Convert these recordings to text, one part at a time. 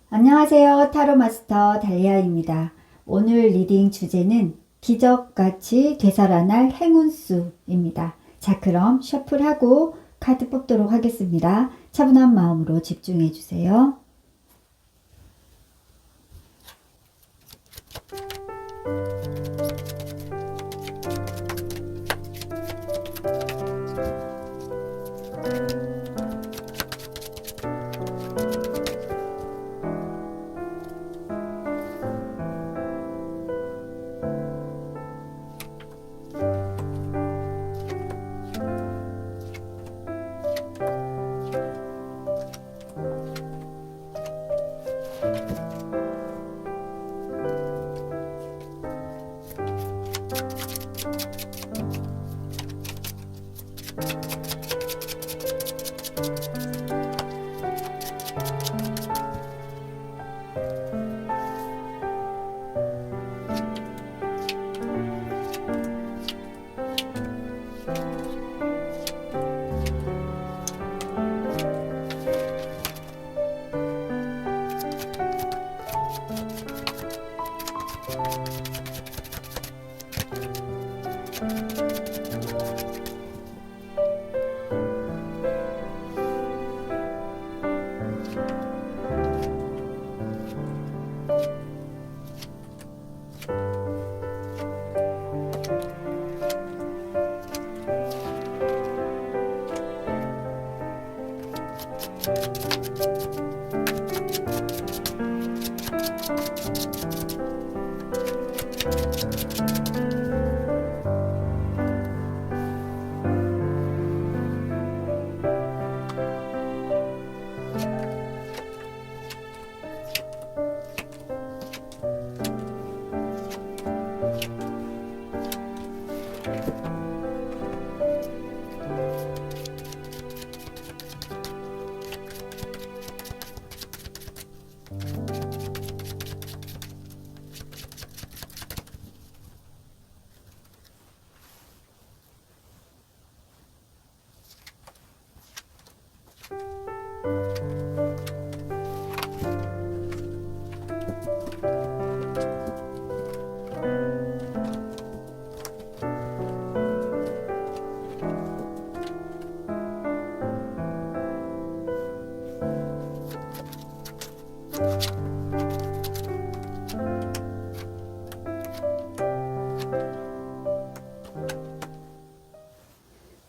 안녕하세요. 타로 마스터 달리아입니다. 오늘 리딩 주제는 기적같이 되살아날 행운수입니다. 자, 그럼 셔플하고 카드 뽑도록 하겠습니다. 차분한 마음으로 집중해 주세요.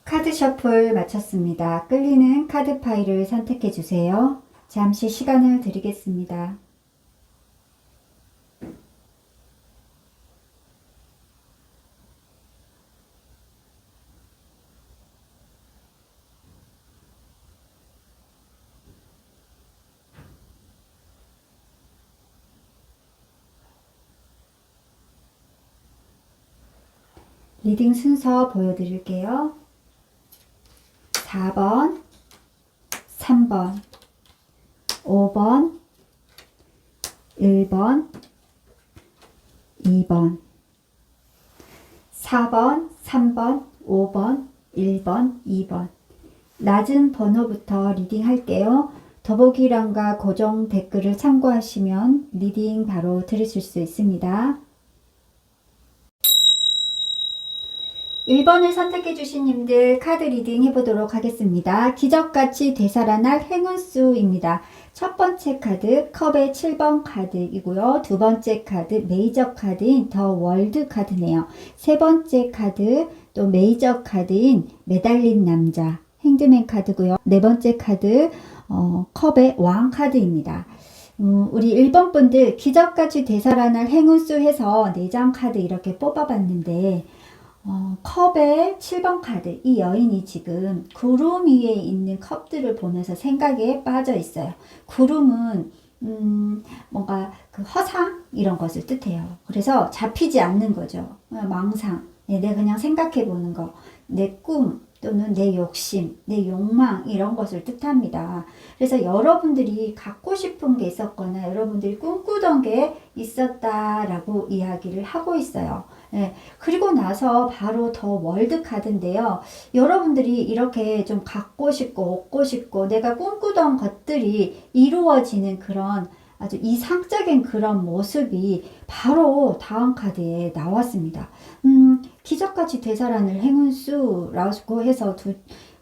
카드 셔플 마쳤습니다. 끌리는 카드 파일을 선택해 주세요. 잠시 시간을 드리겠습니다. 리딩 순서 보여드릴게요. 4번, 3번, 5번, 1번, 2번, 4번, 3번, 5번, 1번, 2번. 낮은 번호부터 리딩 할게요. 더보기란과 고정 댓글을 참고하시면 리딩 바로 들으실 수 있습니다. 1번을 선택해 주신 님들 카드 리딩 해보도록 하겠습니다. 기적같이 되살아날 행운수입니다. 첫 번째 카드 컵의 7번 카드이고요. 두 번째 카드 메이저 카드인 더 월드 카드네요. 세 번째 카드 또 메이저 카드인 매달린 남자 핸드맨 카드고요. 네 번째 카드 컵의 왕 카드입니다. 우리 1번 분들 기적같이 되살아날 행운수 해서 4장 카드 이렇게 뽑아봤는데 컵의 7번 카드, 이 여인이 지금 구름 위에 있는 컵들을 보면서 생각에 빠져 있어요. 구름은 뭔가 그 허상 이런 것을 뜻해요. 그래서 잡히지 않는 거죠. 망상, 내가 그냥 생각해 보는 거, 내 꿈 또는 내 욕심, 내 욕망 이런 것을 뜻합니다. 그래서 여러분들이 갖고 싶은 게 있었거나 여러분들이 꿈꾸던 게 있었다라고 이야기를 하고 있어요. 그리고 나서 바로 더 월드 카드인데요. 여러분들이 이렇게 좀 갖고 싶고 얻고 싶고 내가 꿈꾸던 것들이 이루어지는 그런 아주 이상적인 그런 모습이 바로 다음 카드에 나왔습니다. 기적같이 되살아날 행운수라고 해서 두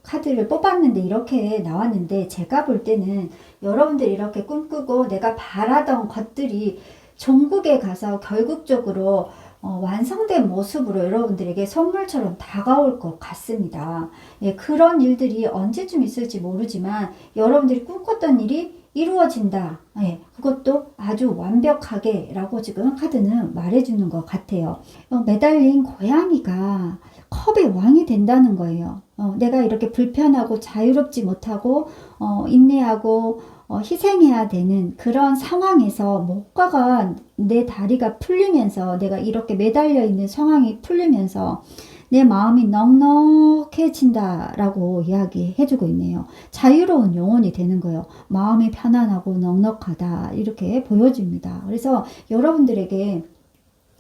카드를 뽑았는데 이렇게 나왔는데, 제가 볼 때는 여러분들이 이렇게 꿈꾸고 내가 바라던 것들이 종국에 가서 결국적으로 완성된 모습으로 여러분들에게 선물처럼 다가올 것 같습니다. 예, 그런 일들이 언제쯤 있을지 모르지만 여러분들이 꿈꿨던 일이 이루어진다. 예, 그것도 아주 완벽하게 라고 지금 카드는 말해주는 것 같아요. 매달린 고양이가 컵의 왕이 된다는 거예요. 내가 이렇게 불편하고 자유롭지 못하고 인내하고 희생해야 되는 그런 상황에서 목과가 내 다리가 풀리면서, 내가 이렇게 매달려 있는 상황이 풀리면서 내 마음이 넉넉해진다라고 이야기해주고 있네요. 자유로운 영혼이 되는 거예요. 마음이 편안하고 넉넉하다, 이렇게 보여집니다. 그래서 여러분들에게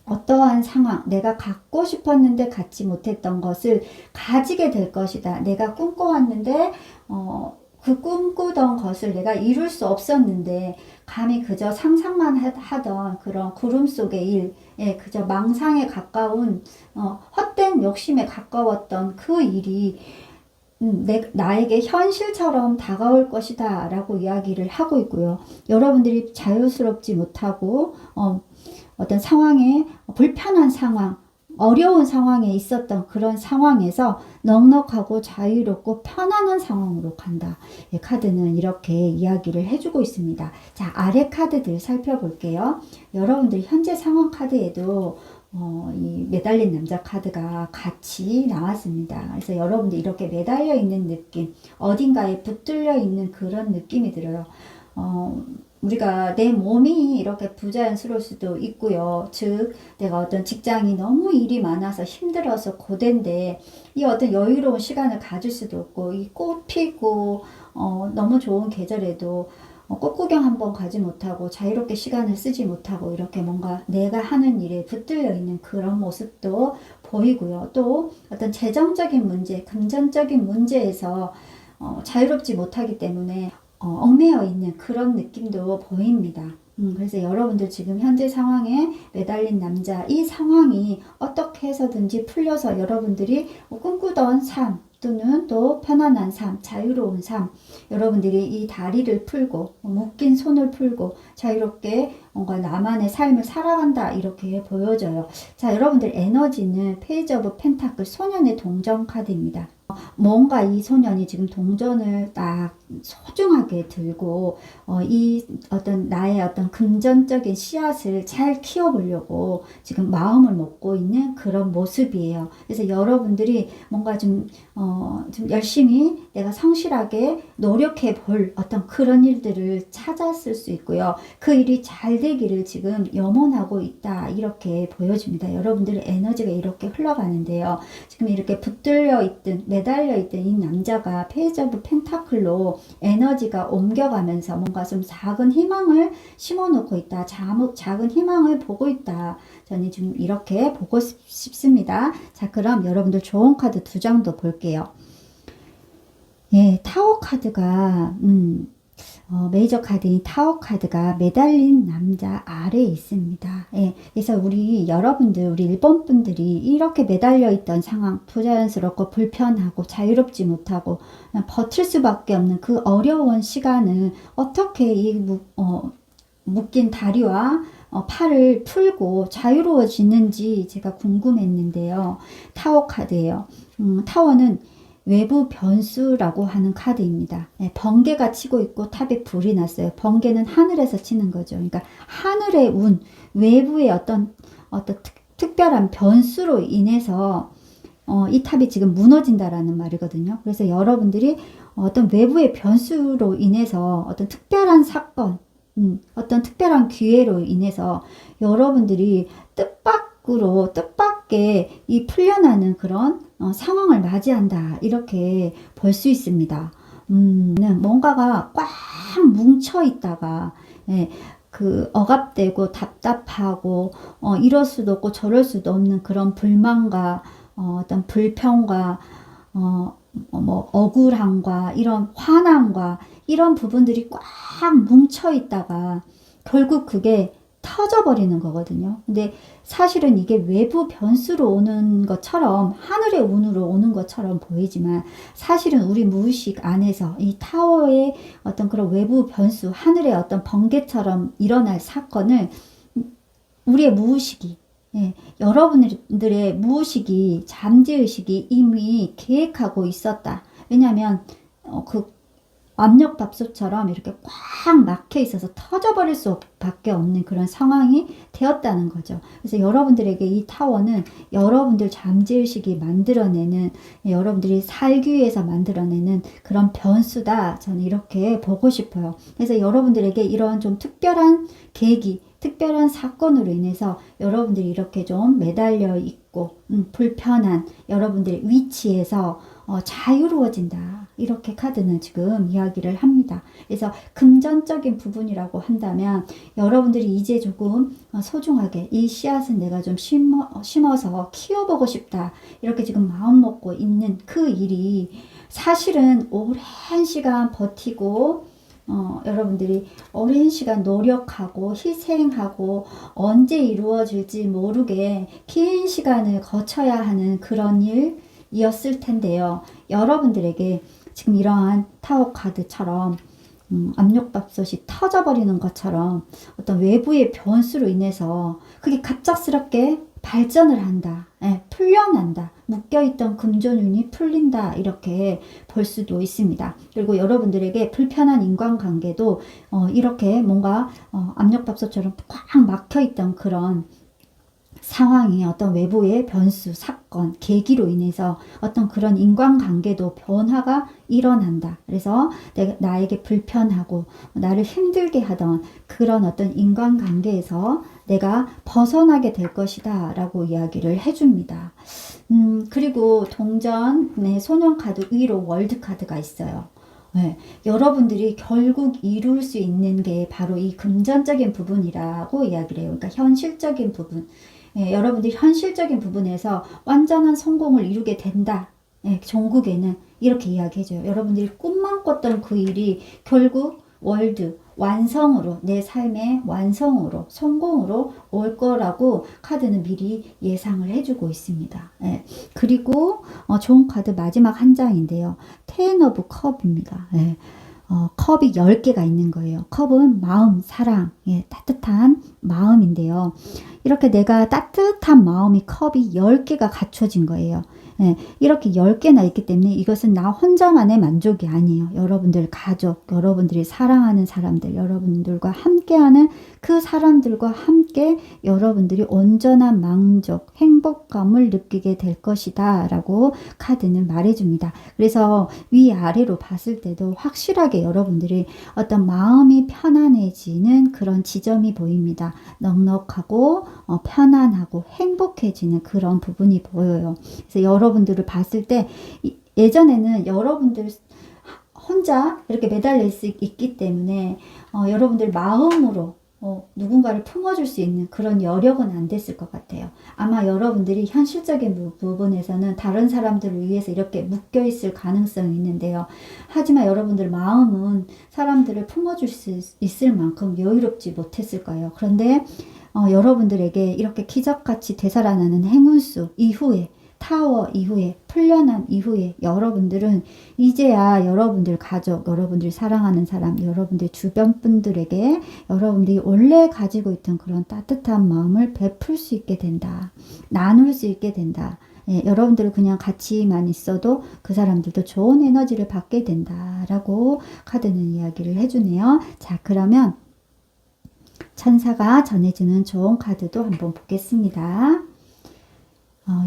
어떠한 상황, 내가 갖고 싶었는데 갖지 못했던 것을 가지게 될 것이다. 내가 꿈꿔왔는데 그 꿈꾸던 것을 내가 이룰 수 없었는데 감히 그저 상상만 하던 그런 구름 속의 일, 예, 그저 망상에 가까운 헛된 욕심에 가까웠던 그 일이 나에게 현실처럼 다가올 것이다 라고 이야기를 하고 있고요. 여러분들이 자유스럽지 못하고 어떤 상황에, 불편한 상황, 어려운 상황에 있었던 그런 상황에서 넉넉하고 자유롭고 편안한 상황으로 간다. 예, 카드는 이렇게 이야기를 해주고 있습니다. 자, 아래 카드들 살펴볼게요. 여러분들 현재 상황 카드에도 이 매달린 남자 카드가 같이 나왔습니다. 그래서 여러분들 이렇게 매달려 있는 느낌, 어딘가에 붙들려 있는 그런 느낌이 들어요. 우리가 내 몸이 이렇게 부자연스러울 수도 있고요. 즉 내가 어떤 직장이 너무 일이 많아서 힘들어서 고된데 이 어떤 여유로운 시간을 가질 수도 없고, 이 꽃 피고 너무 좋은 계절에도 꽃 구경 한번 가지 못하고 자유롭게 시간을 쓰지 못하고 이렇게 뭔가 내가 하는 일에 붙들려 있는 그런 모습도 보이고요. 또 어떤 재정적인 문제, 금전적인 문제에서 자유롭지 못하기 때문에 얽매여 있는 그런 느낌도 보입니다. 그래서 여러분들 지금 현재 상황에 매달린 남자, 이 상황이 어떻게 해서든지 풀려서 여러분들이 꿈꾸던 삶, 또는 또 편안한 삶, 자유로운 삶, 여러분들이 이 다리를 풀고 묶인 손을 풀고 자유롭게 뭔가 나만의 삶을 살아간다, 이렇게 보여져요. 자, 여러분들 에너지는 페이지 오브 펜타클, 소년의 동전 카드입니다. 뭔가 이 소년이 지금 동전을 딱 소중하게 들고 이 어떤 나의 어떤 금전적인 씨앗을 잘 키워보려고 지금 마음을 먹고 있는 그런 모습이에요. 그래서 여러분들이 뭔가 좀 열심히 내가 성실하게 노력해 볼 어떤 그런 일들을 찾았을 수 있고요. 그 일이 잘 되기를 지금 염원하고 있다, 이렇게 보여집니다. 여러분들의 에너지가 이렇게 흘러가는데요. 지금 이렇게 붙들려 있든 매달려 있던 이 남자가 페이지 오브 펜타클로 에너지가 옮겨가면서 뭔가 좀 작은 희망을 심어놓고 있다, 작은 희망을 보고 있다, 저는 지금 이렇게 보고 싶습니다. 자, 그럼 여러분들 좋은 카드 두 장도 볼게요. 예, 타워 카드가 메이저 카드인 타워 카드가 매달린 남자 아래에 있습니다. 예, 그래서 우리 여러분들, 우리 일본 분들이 이렇게 매달려 있던 상황, 부자연스럽고 불편하고 자유롭지 못하고 버틸 수밖에 없는 그 어려운 시간을 어떻게 이 묶인 다리와 팔을 풀고 자유로워지는지 제가 궁금했는데요. 타워 카드예요. 타워는 외부 변수라고 하는 카드입니다. 네, 번개가 치고 있고 탑에 불이 났어요. 번개는 하늘에서 치는 거죠. 그러니까 하늘의 운, 외부의 어떤 특별한 변수로 인해서 이 탑이 지금 무너진다라는 말이거든요. 그래서 여러분들이 어떤 외부의 변수로 인해서 어떤 특별한 사건, 어떤 특별한 기회로 인해서 여러분들이 뜻밖의 이 풀려나는 그런 상황을 맞이한다, 이렇게 볼 수 있습니다. 뭔가가 꽉 뭉쳐 있다가 그 억압되고 답답하고 이럴 수도 없고 저럴 수도 없는 그런 불만과 어떤 불평과 뭐 억울함과 이런 화남과 이런 부분들이 꽉 뭉쳐 있다가 결국 그게 터져버리는 거거든요. 근데 사실은 이게 외부 변수로 오는 것처럼, 하늘의 운으로 오는 것처럼 보이지만, 사실은 우리 무의식 안에서 이 타워의 어떤 그런 외부 변수, 하늘의 어떤 번개처럼 일어날 사건을 우리의 무의식이, 여러분들의 무의식이, 잠재의식이 이미 계획하고 있었다. 왜냐하면 그 압력밥솥처럼 이렇게 꽉 막혀 있어서 터져버릴 수밖에 없는 그런 상황이 되었다는 거죠. 그래서 여러분들에게 이 타워는 여러분들 잠재의식이 만들어내는, 여러분들이 살기 위해서 만들어내는 그런 변수다. 저는 이렇게 보고 싶어요. 그래서 여러분들에게 이런 좀 특별한 계기, 특별한 사건으로 인해서 여러분들이 이렇게 좀 매달려 있고 불편한 여러분들의 위치에서 자유로워진다. 이렇게 카드는 지금 이야기를 합니다. 그래서 금전적인 부분이라고 한다면 여러분들이 이제 조금 소중하게 이 씨앗은 내가 좀 심어서 키워보고 싶다. 이렇게 지금 마음 먹고 있는 그 일이 사실은 오랜 시간 버티고 여러분들이 오랜 시간 노력하고 희생하고 언제 이루어질지 모르게 긴 시간을 거쳐야 하는 그런 일이었을 텐데요. 여러분들에게 지금 이러한 타워 카드처럼 압력밥솥이 터져버리는 것처럼 어떤 외부의 변수로 인해서 그게 갑작스럽게 발전을 한다. 풀려난다. 묶여있던 금전운이 풀린다. 이렇게 볼 수도 있습니다. 그리고 여러분들에게 불편한 인간관계도 이렇게 뭔가 압력밥솥처럼 꽉 막혀있던 그런 상황이 어떤 외부의 변수, 사건, 계기로 인해서 어떤 그런 인간관계도 변화가 일어난다. 그래서 나에게 불편하고 나를 힘들게 하던 그런 어떤 인간관계에서 내가 벗어나게 될 것이다 라고 이야기를 해줍니다. 그리고 동전의 소년카드 위로 월드카드가 있어요. 여러분들이 결국 이룰 수 있는 게 바로 이 금전적인 부분이라고 이야기를 해요. 그러니까 현실적인 부분. 여러분들이 현실적인 부분에서 완전한 성공을 이루게 된다. 종국에는 이렇게 이야기해줘요. 여러분들이 꿈만 꿨던 그 일이 결국 월드, 완성으로, 내 삶의 완성으로, 성공으로 올 거라고 카드는 미리 예상을 해주고 있습니다. 그리고 좋은 카드 마지막 한 장인데요. 텐 오브 컵입니다. 컵이 10개가 있는 거예요. 컵은 마음, 사랑, 따뜻한 마음인데요. 이렇게 내가 따뜻한 마음이 컵이 10개가 갖춰진 거예요. 이렇게 10개나 있기 때문에 이것은 나 혼자만의 만족이 아니에요. 여러분들 가족, 여러분들이 사랑하는 사람들, 여러분들과 함께하는 그 사람들과 함께 여러분들이 온전한 만족, 행복감을 느끼게 될 것이다 라고 카드는 말해줍니다. 그래서 위아래로 봤을 때도 확실하게 여러분들이 어떤 마음이 편안해지는 그런 지점이 보입니다. 넉넉하고 편안하고 행복해지는 그런 부분이 보여요. 그래서 여러분들을 봤을 때 예전에는 여러분들 혼자 이렇게 매달려 있기 때문에 여러분들 마음으로 누군가를 품어줄 수 있는 그런 여력은 안 됐을 것 같아요. 아마 여러분들이 현실적인 부분에서는 다른 사람들을 위해서 이렇게 묶여 있을 가능성이 있는데요. 하지만 여러분들 마음은 사람들을 품어줄 수 있을 만큼 여유롭지 못했을 거예요. 그런데 여러분들에게 이렇게 기적같이 되살아나는 행운수 이후에, 타워 이후에, 풀려난 이후에 여러분들은 이제야 여러분들 가족, 여러분들 사랑하는 사람, 여러분들 주변 분들에게 여러분들이 원래 가지고 있던 그런 따뜻한 마음을 베풀 수 있게 된다. 나눌 수 있게 된다. 여러분들 그냥 같이만 있어도 그 사람들도 좋은 에너지를 받게 된다라고 카드는 이야기를 해주네요. 자, 그러면 천사가 전해주는 좋은 카드도 한번 보겠습니다.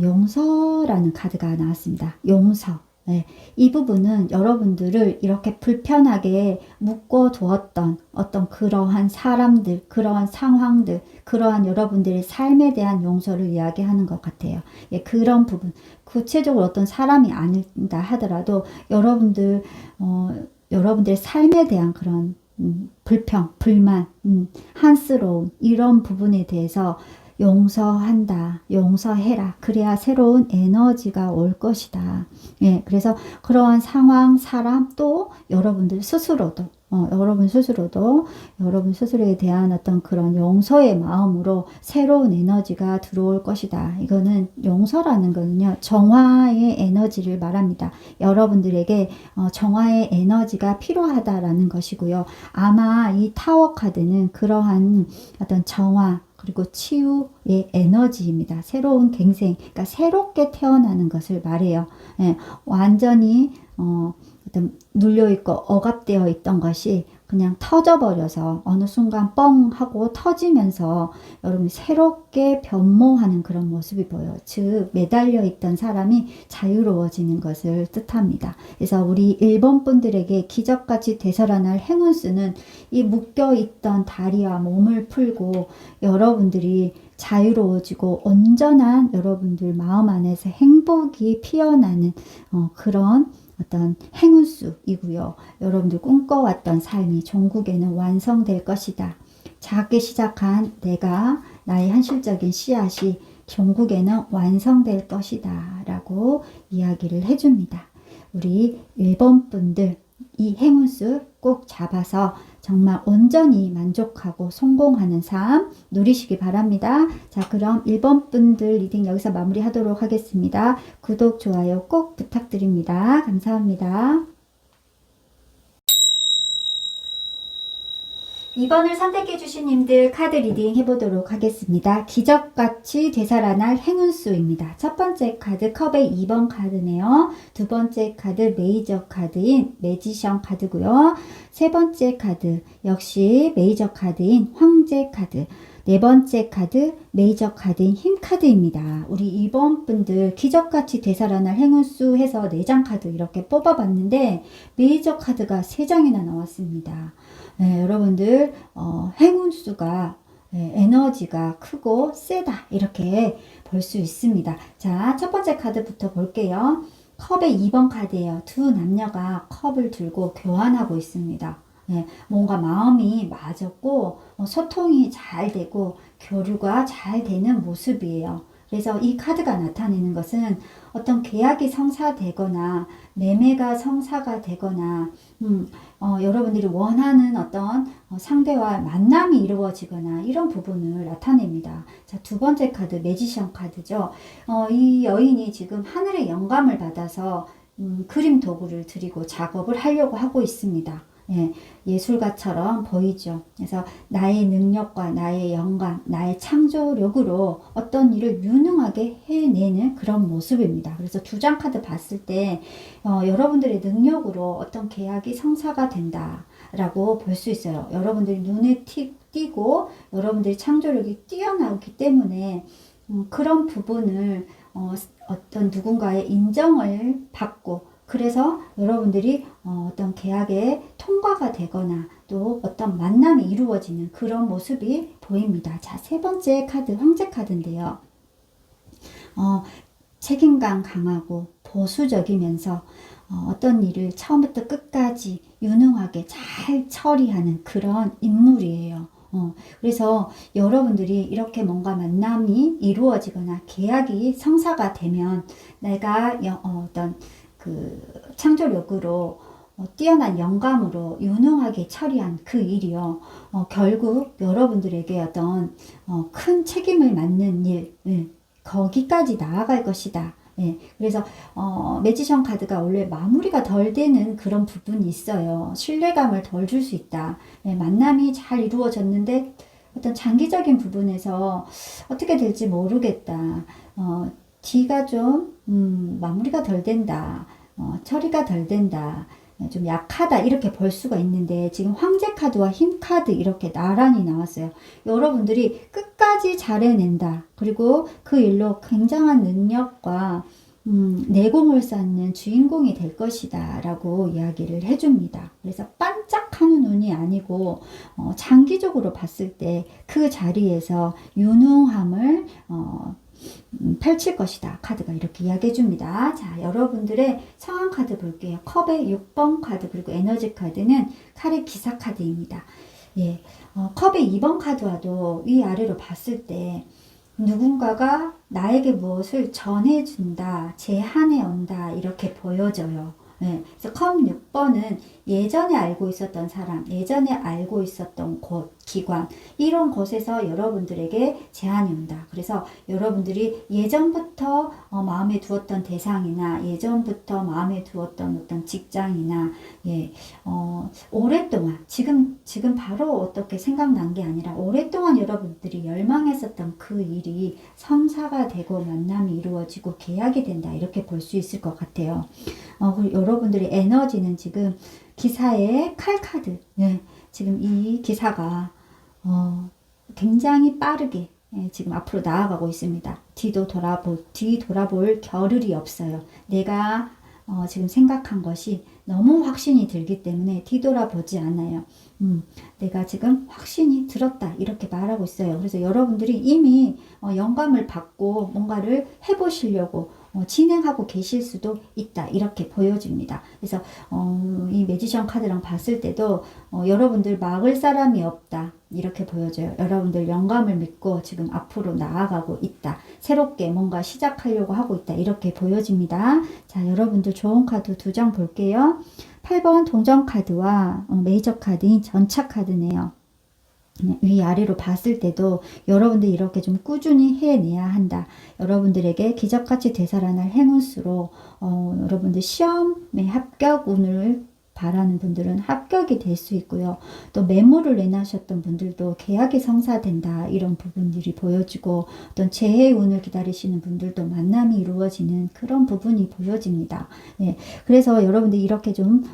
용서라는 카드가 나왔습니다. 용서. 이 부분은 여러분들을 이렇게 불편하게 묶어두었던 어떤 그러한 사람들, 그러한 상황들, 그러한 여러분들의 삶에 대한 용서를 이야기하는 것 같아요. 그런 부분. 구체적으로 어떤 사람이 아니다 하더라도 여러분들의 삶에 대한 그런 불평, 불만, 한스러운 이런 부분에 대해서 용서한다, 용서해라. 그래야 새로운 에너지가 올 것이다. 그래서 그러한 상황, 사람, 또 여러분들 스스로도 여러분 스스로도 여러분 스스로에 대한 어떤 그런 용서의 마음으로 새로운 에너지가 들어올 것이다. 이거는 용서라는 거는요, 정화의 에너지를 말합니다. 여러분들에게 정화의 에너지가 필요하다라는 것이고요. 아마 이 타워 카드는 그러한 어떤 정화 그리고 치유의 에너지입니다. 새로운 갱생, 그러니까 새롭게 태어나는 것을 말해요. 예, 완전히 어떤 눌려있고 억압되어 있던 것이 그냥 터져버려서 어느 순간 뻥 하고 터지면서 여러분이 새롭게 변모하는 그런 모습이 보여요. 즉 매달려 있던 사람이 자유로워지는 것을 뜻합니다. 그래서 우리 1번 분들에게 기적같이 되살아날 행운수는 이 묶여있던 다리와 몸을 풀고 여러분들이 자유로워지고 온전한 여러분들 마음 안에서 행복이 피어나는 그런 어떤 행운수이고요. 여러분들 꿈꿔왔던 삶이 종국에는 완성될 것이다. 작게 시작한 내가 나의 현실적인 씨앗이 종국에는 완성될 것이다 라고 이야기를 해줍니다. 우리 1번 분들 이 행운수 꼭 잡아서 정말 온전히 만족하고 성공하는 삶 누리시기 바랍니다. 자, 그럼 1번 분들 리딩 여기서 마무리하도록 하겠습니다. 구독, 좋아요 꼭 부탁드립니다. 감사합니다. 2번을 선택해 주신 님들 카드 리딩 해보도록 하겠습니다. 기적같이 되살아날 행운수입니다. 첫 번째 카드 컵의 2번 카드네요. 두 번째 카드 메이저 카드인 매지션 카드고요. 세 번째 카드 역시 메이저 카드인 황제 카드. 네 번째 카드 메이저 카드인 힘 카드입니다. 우리 2번 분들 기적같이 되살아날 행운수 해서 4장 카드 이렇게 뽑아봤는데 메이저 카드가 3장이나 나왔습니다. 네, 여러분들 행운수가 에너지가 크고 세다 이렇게 볼 수 있습니다. 자, 첫 번째 카드부터 볼게요. 컵의 2번 카드예요. 두 남녀가 컵을 들고 교환하고 있습니다. 네, 뭔가 마음이 맞았고 소통이 잘 되고 교류가 잘 되는 모습이에요. 그래서 이 카드가 나타내는 것은 어떤 계약이 성사되거나 매매가 성사가 되거나 여러분들이 원하는 어떤 상대와 만남이 이루어지거나 이런 부분을 나타냅니다. 자, 두 번째 카드 매지션 카드죠. 이 여인이 지금 하늘의 영감을 받아서 그림 도구를 들이고 작업을 하려고 하고 있습니다. 예, 예술가처럼 보이죠. 그래서 나의 능력과 나의 영감, 나의 창조력으로 어떤 일을 유능하게 해내는 그런 모습입니다. 그래서 두 장 카드 봤을 때 여러분들의 능력으로 어떤 계약이 성사가 된다라고 볼 수 있어요. 여러분들이 눈에 띄고 여러분들의 창조력이 뛰어나기 때문에 그런 부분을 어떤 누군가의 인정을 받고 그래서 여러분들이 어떤 계약에 통과가 되거나 또 어떤 만남이 이루어지는 그런 모습이 보입니다. 자, 세 번째 카드 황제 카드인데요. 책임감 강하고 보수적이면서 어떤 일을 처음부터 끝까지 유능하게 잘 처리하는 그런 인물이에요. 그래서 여러분들이 이렇게 뭔가 만남이 이루어지거나 계약이 성사가 되면 내가 어떤 그 창조력으로 뛰어난 영감으로 유능하게 처리한 그 일이요. 결국 여러분들에게 어떤 큰 책임을 맡는 일, 거기까지 나아갈 것이다. 그래서 매지션 카드가 원래 마무리가 덜 되는 그런 부분이 있어요. 신뢰감을 덜 줄 수 있다. 만남이 잘 이루어졌는데 어떤 장기적인 부분에서 어떻게 될지 모르겠다. D가 좀 마무리가 덜 된다. 처리가 덜 된다. 좀 약하다 이렇게 볼 수가 있는데 지금 황제 카드와 힘 카드 이렇게 나란히 나왔어요. 여러분들이 끝까지 잘 해낸다. 그리고 그 일로 굉장한 능력과 내공을 쌓는 주인공이 될 것이다 라고 이야기를 해줍니다. 그래서 반짝하는 눈이 아니고 장기적으로 봤을 때 그 자리에서 유능함을 펼칠 것이다. 카드가 이렇게 이야기해 줍니다. 자, 여러분들의 상황 카드 볼게요. 컵의 6번 카드 그리고 에너지 카드는 칼의 기사 카드입니다. 예, 컵의 2번 카드와도 위아래로 봤을 때 누군가가 나에게 무엇을 전해준다, 제안해 온다 이렇게 보여져요. 예, 그래서 컵 6번은 예전에 알고 있었던 사람, 예전에 알고 있었던 곳, 기관, 이런 곳에서 여러분들에게 제안이 온다. 그래서 여러분들이 예전부터 마음에 두었던 대상이나 예전부터 마음에 두었던 어떤 직장이나 예, 오랫동안 지금 바로 어떻게 생각난 게 아니라 오랫동안 여러분들이 열망했었던 그 일이 성사가 되고 만남이 이루어지고 계약이 된다. 이렇게 볼 수 있을 것 같아요. 그리고 여러분들의 에너지는 지금 기사의 칼카드, 예, 지금 이 기사가 굉장히 빠르게 예, 지금 앞으로 나아가고 있습니다. 뒤돌아볼 겨를이 없어요. 내가 지금 생각한 것이 너무 확신이 들기 때문에 뒤돌아보지 않아요. 내가 지금 확신이 들었다 이렇게 말하고 있어요. 그래서 여러분들이 이미 영감을 받고 뭔가를 해보시려고 진행하고 계실 수도 있다 이렇게 보여집니다. 그래서 이 매지션 카드랑 봤을 때도 여러분들 막을 사람이 없다 이렇게 보여져요. 여러분들 영감을 믿고 지금 앞으로 나아가고 있다. 새롭게 뭔가 시작하려고 하고 있다 이렇게 보여집니다. 자, 여러분들 좋은 카드 2장 볼게요. 8번 동전 카드와 메이저 카드인 전차 카드네요. 위아래로 봤을 때도 여러분들이 이렇게 좀 꾸준히 해내야 한다. 여러분들에게 기적같이 되살아날 행운수로 여러분들 시험에 합격 운을 바라는 분들은 합격이 될 수 있고요. 또 매물을 내놓으셨던 분들도 계약이 성사된다. 이런 부분들이 보여지고 어떤 재해 운을 기다리시는 분들도 만남이 이루어지는 그런 부분이 보여집니다. 예, 그래서 여러분들 이렇게 좀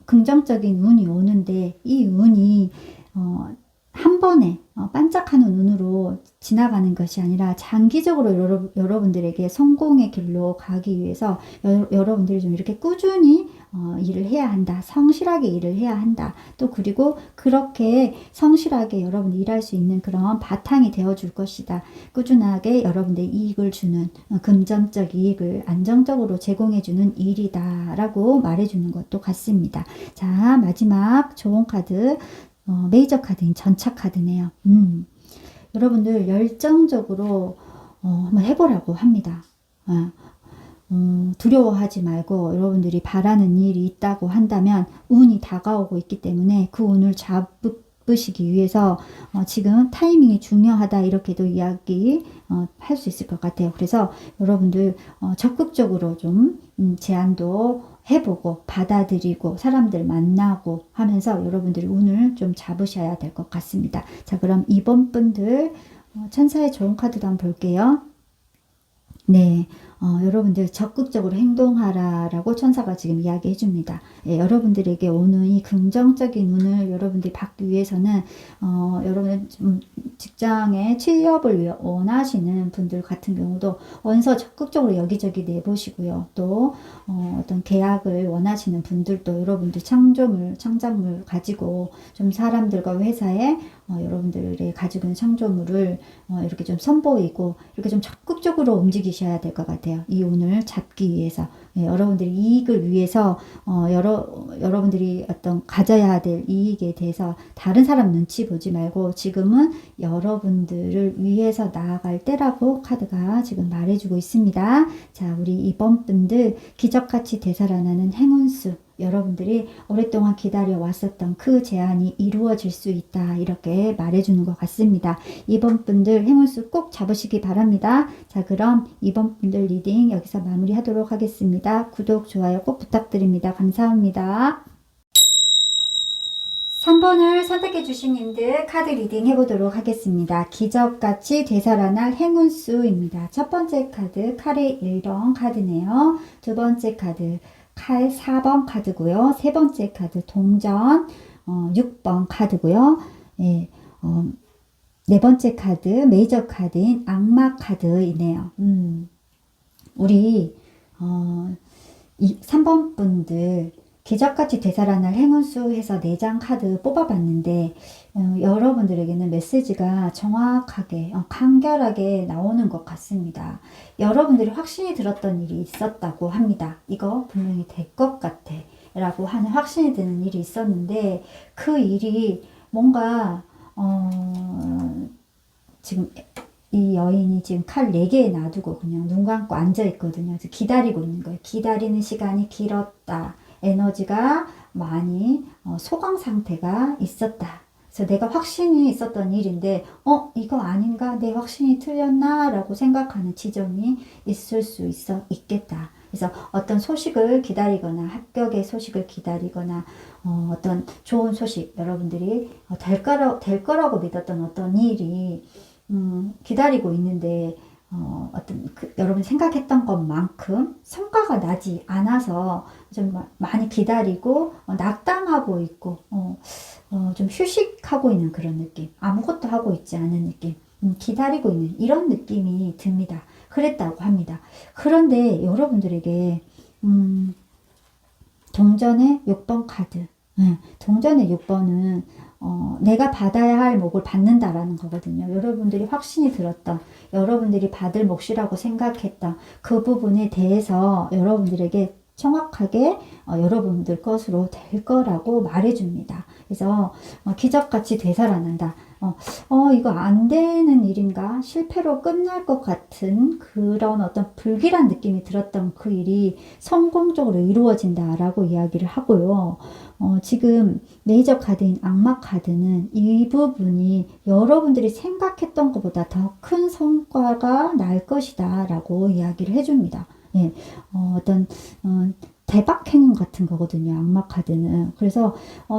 긍정적인 운이 오는데 이 운이 한 번에 반짝하는 눈으로 지나가는 것이 아니라 장기적으로 여러분들에게 성공의 길로 가기 위해서 여러분들이 좀 이렇게 꾸준히 일을 해야 한다. 성실하게 일을 해야 한다. 또 그리고 그렇게 성실하게 여러분이 일할 수 있는 그런 바탕이 되어줄 것이다. 꾸준하게 여러분들 이익을 주는 금전적 이익을 안정적으로 제공해주는 일이다 라고 말해주는 것도 같습니다. 자, 마지막 좋은 카드 메이저 카드인 전차 카드네요. 여러분들 열정적으로 한번 해보라고 합니다. 두려워하지 말고 여러분들이 바라는 일이 있다고 한다면 운이 다가오고 있기 때문에 그 운을 잡으시기 위해서 지금 타이밍이 중요하다 이렇게도 이야기 할 수 있을 것 같아요. 그래서 여러분들 적극적으로 좀 제안도 해보고 받아들이고 사람들 만나고 하면서 여러분들이 운을 좀 잡으셔야 될 것 같습니다. 자, 그럼 이번 분들 천사의 좋은 카드도 한번 볼게요. 네, 여러분들 적극적으로 행동하라라고 천사가 지금 이야기해 줍니다. 예, 여러분들에게 오는 이 긍정적인 운을 여러분들이 받기 위해서는 여러분 직장에 취업을 원하시는 분들 같은 경우도 원서 적극적으로 여기저기 내보시고요. 또 어떤 계약을 원하시는 분들도 여러분들 창작물 가지고 좀 사람들과 회사에 여러분들의 가지고 있는 창조물을 이렇게 좀 선보이고 이렇게 좀 적극적으로 움직이셔야 될 것 같아요. 이 운을 잡기 위해서 여러분들이 이익을 위해서 여러분들이 어떤 가져야 될 이익에 대해서 다른 사람 눈치 보지 말고 지금은 여러분들을 위해서 나아갈 때라고 카드가 지금 말해주고 있습니다. 자, 우리 이번 분들 기적같이 되살아나는 행운수 여러분들이 오랫동안 기다려 왔었던 그 제안이 이루어질 수 있다 이렇게 말해주는 것 같습니다. 이번 분들 행운수 꼭 잡으시기 바랍니다. 자, 그럼 이번 분들 리딩 여기서 마무리하도록 하겠습니다. 구독, 좋아요 꼭 부탁드립니다. 감사합니다. 3번을 선택해 주신 님들 카드 리딩 해보도록 하겠습니다. 기적같이 되살아날 행운수입니다. 첫 번째 카드 칼의 1번 카드네요. 두 번째 카드 칼 4번 카드고요. 세 번째 카드 동전 6번 카드고요. 예, 네 번째 카드 메이저 카드인 악마 카드이네요. 우리 3번 분들 기적같이 되살아날 행운수 해서 4장 카드 뽑아봤는데 여러분들에게는 메시지가 정확하게 간결하게 나오는 것 같습니다. 여러분들이 확신이 들었던 일이 있었다고 합니다. 이거 분명히 될 것 같아 라고 하는 확신이 드는 일이 있었는데 그 일이 뭔가 지금 이 여인이 지금 칼 4개 놔두고 그냥 눈 감고 앉아 있거든요. 기다리고 있는 거예요. 기다리는 시간이 길었다. 에너지가 많이 소강 상태가 있었다. 그래서 내가 확신이 있었던 일인데 이거 아닌가? 내 확신이 틀렸나? 라고 생각하는 지점이 있을 수 있겠다. 그래서 어떤 소식을 기다리거나 합격의 소식을 기다리거나 어떤 좋은 소식 여러분들이 될 거라고 믿었던 어떤 일이 기다리고 있는데 여러분 생각했던 것만큼 성과가 나지 않아서 좀 많이 기다리고 낙담하고 있고 좀 휴식하고 있는 그런 느낌, 아무것도 하고 있지 않은 느낌, 기다리고 있는 이런 느낌이 듭니다. 그랬다고 합니다. 그런데 여러분들에게 동전의 6번 카드, 동전의 6번은 내가 받아야 할 몫을 받는다라는 거거든요. 여러분들이 확신이 들었던, 여러분들이 받을 몫이라고 생각했던 그 부분에 대해서 여러분들에게 정확하게 여러분들 것으로 될 거라고 말해줍니다. 그래서 기적같이 되살아난다. 이거 안 되는 일인가? 실패로 끝날 것 같은 그런 어떤 불길한 느낌이 들었던 그 일이 성공적으로 이루어진다라고 이야기를 하고요. 지금 메이저 카드인 악마 카드는 이 부분이 여러분들이 생각했던 것보다 더 큰 성과가 날 것이다 라고 이야기를 해줍니다. 예, 대박 행운 같은 거거든요. 악마 카드는. 그래서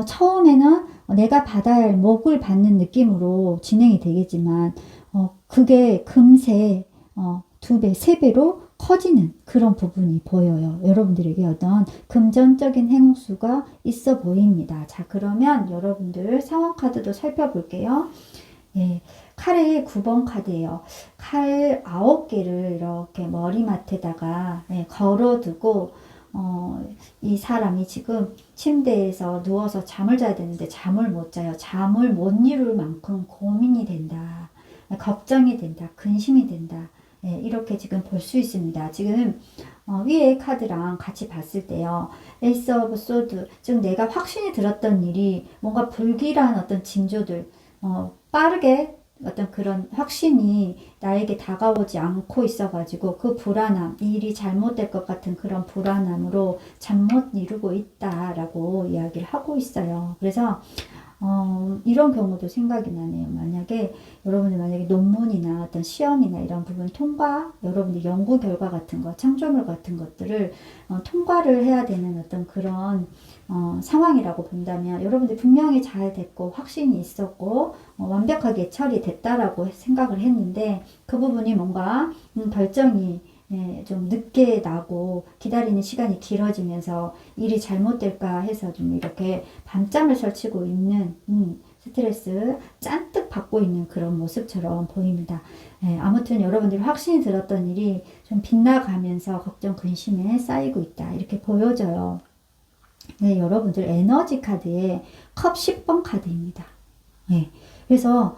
처음에는 내가 받아야 할 몫을 받는 느낌으로 진행이 되겠지만 그게 금세 2배, 3배로 커지는 그런 부분이 보여요. 여러분들에게 어떤 금전적인 행수가 있어 보입니다. 자, 그러면 여러분들 상황 카드도 살펴볼게요. 예, 칼의 9번 카드예요. 칼 9개를 이렇게 머리맡에다가 걸어두고 이 사람이 지금 침대에서 누워서 잠을 자야 되는데 잠을 못 자요. 잠을 못 이룰 만큼 고민이 된다. 걱정이 된다. 근심이 된다. 이렇게 지금 볼 수 있습니다. 지금 위에 카드랑 같이 봤을 때요. 에이스 오브 소드, 즉 내가 확신이 들었던 일이 뭔가 불길한 어떤 징조들, 빠르게 어떤 그런 확신이 나에게 다가오지 않고 있어가지고 그 불안함, 일이 잘못될 것 같은 그런 불안함으로 잠 못 이루고 있다라고 이야기를 하고 있어요. 그래서 이런 경우도 생각이 나네요. 만약에 논문이나 어떤 시험이나 이런 부분 통과, 여러분들 연구 결과 같은 거, 창조물 같은 것들을 통과를 해야 되는 어떤 그런 상황이라고 본다면 여러분들 분명히 잘 됐고 확신이 있었고 완벽하게 처리됐다라고 생각을 했는데 그 부분이 뭔가 결정이 좀 늦게 나고 기다리는 시간이 길어지면서 일이 잘못될까 해서 좀 이렇게 밤잠을 설치고 있는 스트레스 잔뜩 받고 있는 그런 모습처럼 보입니다. 아무튼 여러분들이 확신이 들었던 일이 좀 빗나가면서 걱정 근심에 쌓이고 있다 이렇게 보여져요. 네, 여러분들 에너지 카드에 컵 10번 카드입니다. 그래서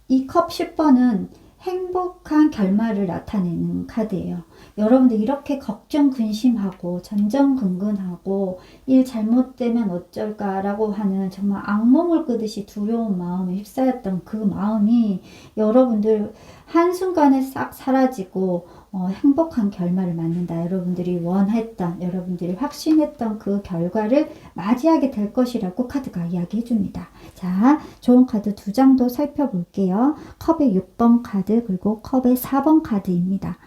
이 컵 10번은 행복한 결말을 나타내는 카드예요. 여러분들 이렇게 걱정 근심하고 전전긍긍하고 일 잘못되면 어쩔까라고 하는 정말 악몽을 꾸듯이 두려운 마음에 휩싸였던 그 마음이 여러분들 한순간에 싹 사라지고 행복한 결말을 맞는다. 여러분들이 원했던, 여러분들이 확신했던 그 결과를 맞이하게 될 것이라고 카드가 이야기해 줍니다. 자, 좋은 카드 2장도 살펴볼게요. 컵의 6번 카드 그리고 컵의 4번 카드입니다.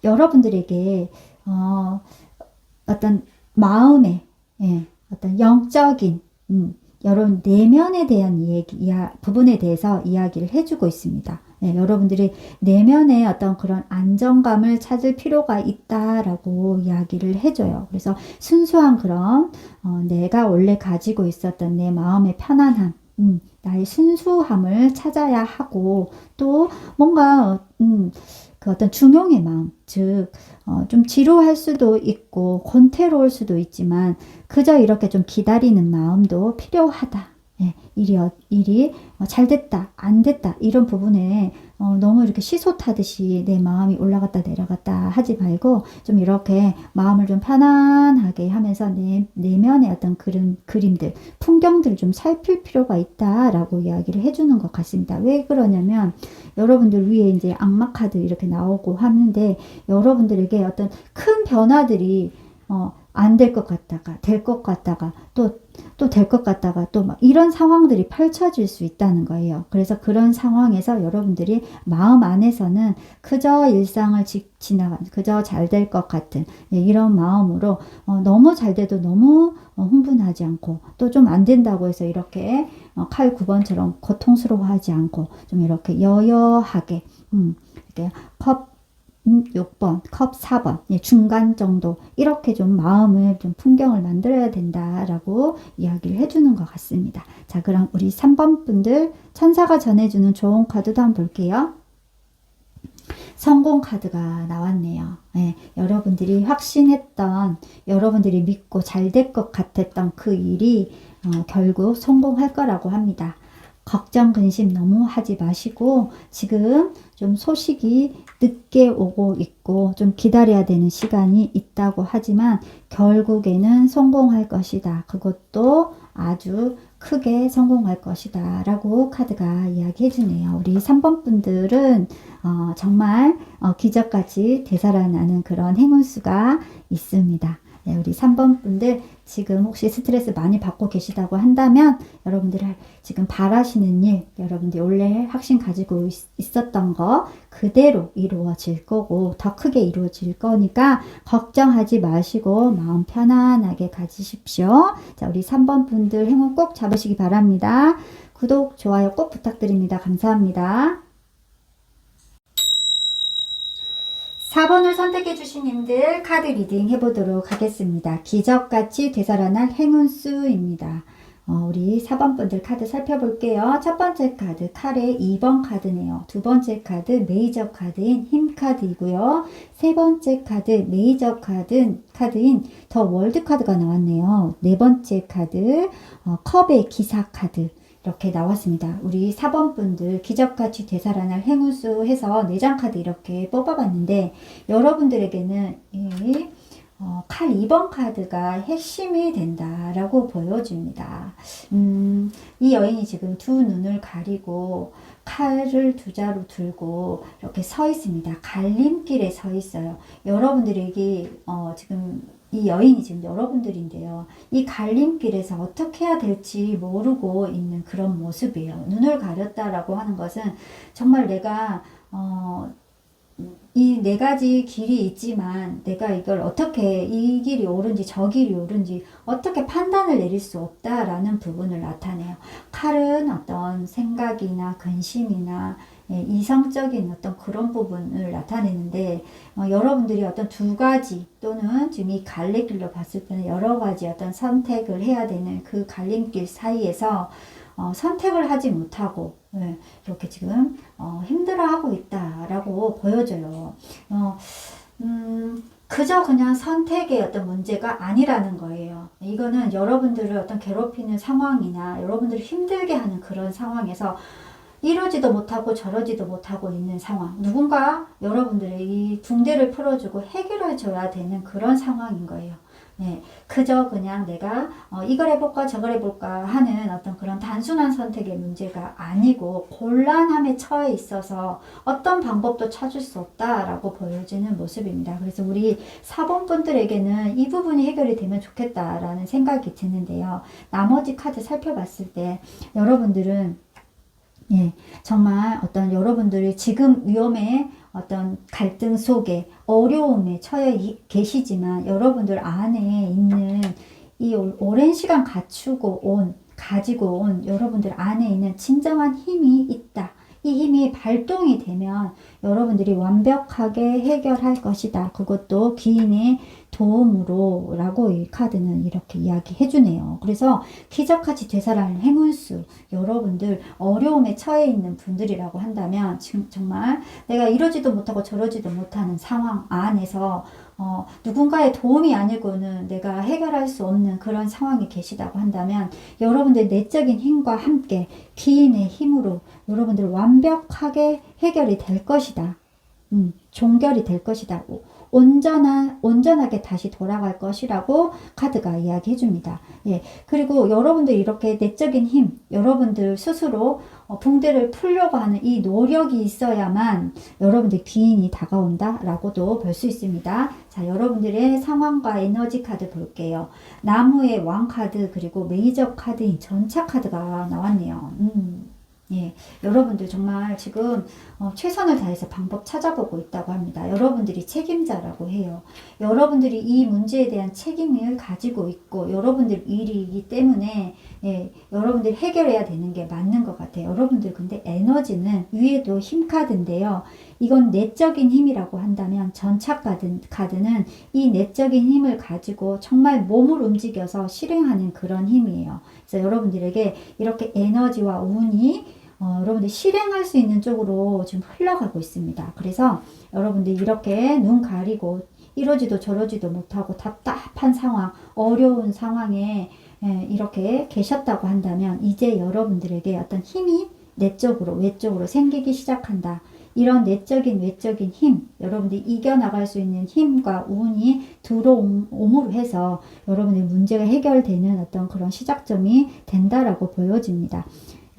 여러분들에게 어떤 마음의 어떤 영적인 여러분 내면에 대한 부분에 대해서 이야기를 해주고 있습니다. 여러분들이 내면에 어떤 그런 안정감을 찾을 필요가 있다라고 이야기를 해줘요. 그래서 순수한 그런 내가 원래 가지고 있었던 내 마음의 편안함, 나의 순수함을 찾아야 하고 또 뭔가 그 어떤 중용의 마음, 즉 좀 지루할 수도 있고 권태로울 수도 있지만 그저 이렇게 좀 기다리는 마음도 필요하다. 일이 잘 됐다, 안 됐다 이런 부분에 너무 이렇게 시소 타듯이 내 마음이 올라갔다 내려갔다 하지 말고 좀 이렇게 마음을 좀 편안하게 하면서 내면의 어떤 그림들, 풍경들을 좀 살필 필요가 있다라고 이야기를 해주는 것 같습니다. 왜 그러냐면 여러분들 위에 이제 악마 카드 이렇게 나오고 하는데 여러분들에게 어떤 큰 변화들이 안 될 것 같다가, 될 것 같다가, 또 될 것 같다가, 또 막 이런 상황들이 펼쳐질 수 있다는 거예요. 그래서 그런 상황에서 여러분들이 마음 안에서는 그저 일상을 지나가는, 그저 잘 될 것 같은, 예, 이런 마음으로, 너무 잘 돼도 너무 흥분하지 않고, 또 좀 안 된다고 해서 이렇게 칼 9번처럼 고통스러워하지 않고, 좀 이렇게 여여하게, 이렇게 컵 6번, 컵 4번, 예, 중간 정도 이렇게 좀 마음을 좀 풍경을 만들어야 된다라고 이야기를 해주는 것 같습니다. 자, 그럼 우리 3번 분들 천사가 전해주는 좋은 카드도 한번 볼게요. 성공 카드가 나왔네요. 예, 여러분들이 확신했던, 여러분들이 믿고 잘 될 것 같았던 그 일이 결국 성공할 거라고 합니다. 걱정, 근심 너무 하지 마시고 지금 좀 소식이 늦게 오고 있고 좀 기다려야 되는 시간이 있다고 하지만 결국에는 성공할 것이다. 그것도 아주 크게 성공할 것이다 라고 카드가 이야기해 주네요. 우리 3번 분들은 정말 기적같이 되살아나는 그런 행운수가 있습니다. 네, 우리 3번 분들 지금 혹시 스트레스 많이 받고 계시다고 한다면 여러분들이 지금 바라시는 일, 여러분들이 원래 확신 가지고 있었던 거 그대로 이루어질 거고 더 크게 이루어질 거니까 걱정하지 마시고 마음 편안하게 가지십시오. 자, 우리 3번 분들 행운 꼭 잡으시기 바랍니다. 구독, 좋아요 꼭 부탁드립니다. 감사합니다. 4번을 선택해 주신 님들 카드 리딩 해보도록 하겠습니다. 기적같이 되살아날 행운수입니다. 우리 4번 분들 카드 살펴볼게요. 첫 번째 카드 칼의 2번 카드네요. 두 번째 카드 메이저 카드인 힘 카드이고요. 세 번째 카드 메이저 카드인 더 월드 카드가 나왔네요. 네 번째 카드 컵의 기사 카드 이렇게 나왔습니다. 우리 4번 분들 기적같이 되살아날 행운수 해서 4장 카드 이렇게 뽑아봤는데 여러분들에게는 이 칼 2번 카드가 핵심이 된다라고 보여집니다. 이 여인이 지금 두 눈을 가리고 칼을 두 자루 들고 이렇게 서 있습니다. 갈림길에 서 있어요. 여러분들에게 지금 이 여인이 지금 여러분들인데요. 이 갈림길에서 어떻게 해야 될지 모르고 있는 그런 모습이에요. 눈을 가렸다라고 하는 것은 정말 내가 이 네 가지 길이 있지만 내가 이걸 어떻게 이 길이 옳은지 저 길이 옳은지 어떻게 판단을 내릴 수 없다라는 부분을 나타내요. 칼은 어떤 생각이나 근심이나 이성적인 어떤 그런 부분을 나타내는데 여러분들이 어떤 두 가지 또는 지금 이 갈림길로 봤을 때는 여러 가지 어떤 선택을 해야 되는 그 갈림길 사이에서 선택을 하지 못하고 이렇게 지금 힘들어하고 있다라고 보여져요. 그저 그냥 선택의 어떤 문제가 아니라는 거예요. 이거는 여러분들을 어떤 괴롭히는 상황이나 여러분들을 힘들게 하는 그런 상황에서 이러지도 못하고 저러지도 못하고 있는 상황. 누군가 여러분들의 이 붕대를 풀어주고 해결해 줘야 되는 그런 상황인 거예요. 네, 그저 그냥 내가 이걸 해볼까 저걸 해볼까 하는 어떤 그런 단순한 선택의 문제가 아니고 곤란함에 처해 있어서 어떤 방법도 찾을 수 없다라고 보여지는 모습입니다. 그래서 우리 4번 분들에게는 이 부분이 해결이 되면 좋겠다라는 생각이 드는데요. 나머지 카드 살펴봤을 때 여러분들은 정말 어떤 여러분들이 지금 위험에 어떤 갈등 속에 어려움에 처해 계시지만 여러분들 안에 있는 이 오랜 시간 가지고 온 여러분들 안에 있는 진정한 힘이 있다. 이 힘이 발동이 되면 여러분들이 완벽하게 해결할 것이다. 그것도 기인의 도움으로 라고 이 카드는 이렇게 이야기해 주네요. 그래서 기적같이 되살아날 행운수, 여러분들 어려움에 처해 있는 분들이라고 한다면 지금 정말 내가 이러지도 못하고 저러지도 못하는 상황 안에서 누군가의 도움이 아니고는 내가 해결할 수 없는 그런 상황에 계시다고 한다면 여러분들 내적인 힘과 함께 기인의 힘으로 여러분들 완벽하게 해결이 될 것이다. 종결이 될 것이다. 온전하게 다시 돌아갈 것이라고 카드가 이야기해 줍니다. 예. 그리고 여러분들 이렇게 내적인 힘, 여러분들 스스로 붕대를 풀려고 하는 이 노력이 있어야만 여러분들 귀인이 다가온다 라고도 볼 수 있습니다. 자, 여러분들의 상황과 에너지 카드 볼게요. 나무의 왕 카드 그리고 메이저 카드인 전차 카드가 나왔네요. 예, 여러분들 정말 지금 최선을 다해서 방법 찾아보고 있다고 합니다. 여러분들이 책임자라고 해요. 여러분들이 이 문제에 대한 책임을 가지고 있고 여러분들 일이기 때문에 예, 여러분들이 해결해야 되는 게 맞는 것 같아요. 여러분들 근데 에너지는 위에도 힘 카드인데요. 이건 내적인 힘이라고 한다면 전차 카드는 이 내적인 힘을 가지고 정말 몸을 움직여서 실행하는 그런 힘이에요. 그래서 여러분들에게 이렇게 에너지와 운이 여러분들 실행할 수 있는 쪽으로 지금 흘러가고 있습니다. 그래서 여러분들 이렇게 눈 가리고 이러지도 저러지도 못하고 답답한 상황, 어려운 상황에 이렇게 계셨다고 한다면 이제 여러분들에게 어떤 힘이 내적으로 외적으로 생기기 시작한다. 이런 내적인 외적인 힘, 여러분들이 이겨나갈 수 있는 힘과 운이 들어옴으로 해서 여러분의 문제가 해결되는 어떤 그런 시작점이 된다라고 보여집니다.